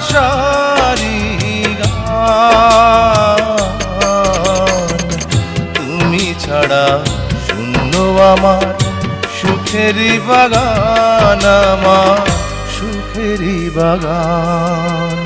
ভালোবাসারি গান। তুমি ছাড়া শূন্য আমার সুখেরই বাগান, আমার সুখেরই বাগান।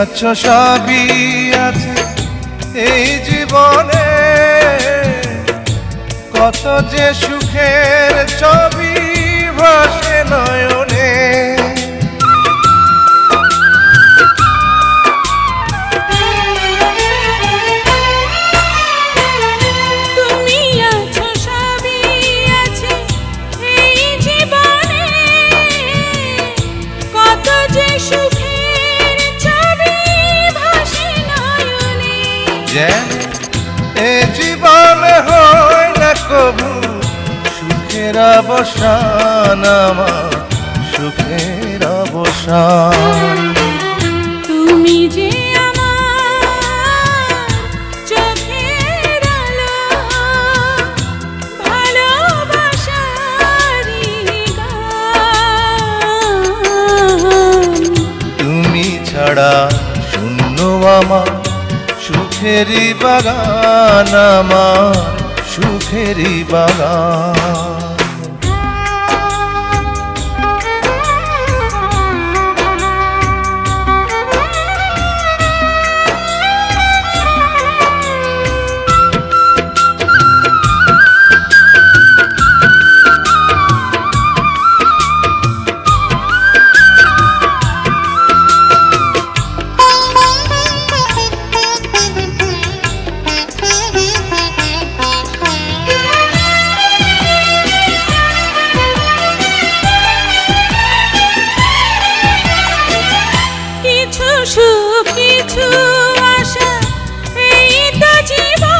আছো সবই আছে এই জীবনে, কত যে সুখের ছবি ভাসে নয়নে। তুমি আছো সবই আছে এই জীবনে, কত যে সুখের এ জীবনে হয় না কবু সুখের অবসান, আমার সুখের অবসান। তুমি যে আমার চোখের আলো, ভালোবাসারি গান। তুমি ছাড়া শূন্য আমার সুখেরই বাগান, আমার সুখেরই বাগান। সুখ কিছু আশা এই তো জীবন,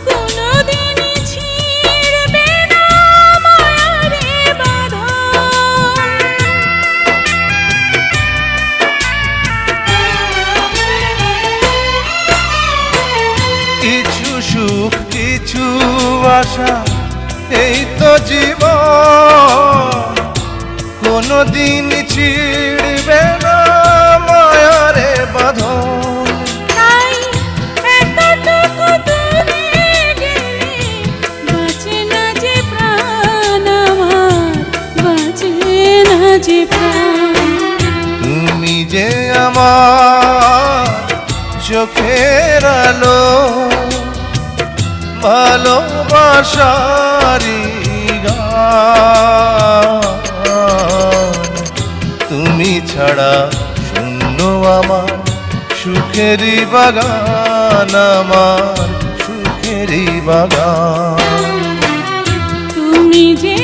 কোনদিনই ছিঁড়বে না মায়ারে বাঁধন। কিছু সুখ কিছু আশা এই তো জীবন, কোনদিন ছিড়বে না মায়ারে বাঁধন। তাই এতটুকু দূরে গেলে বাঁচে না যে প্রাণ আমার, বাঁচে না যে প্রাণ। তুমি যে আমার চোখের আলো, ভালোবাসারি গান। তুমি ছাড়া শূন্য আমার সুখেরই বাগান, আমার সুখেরই বাগান। তুমি যে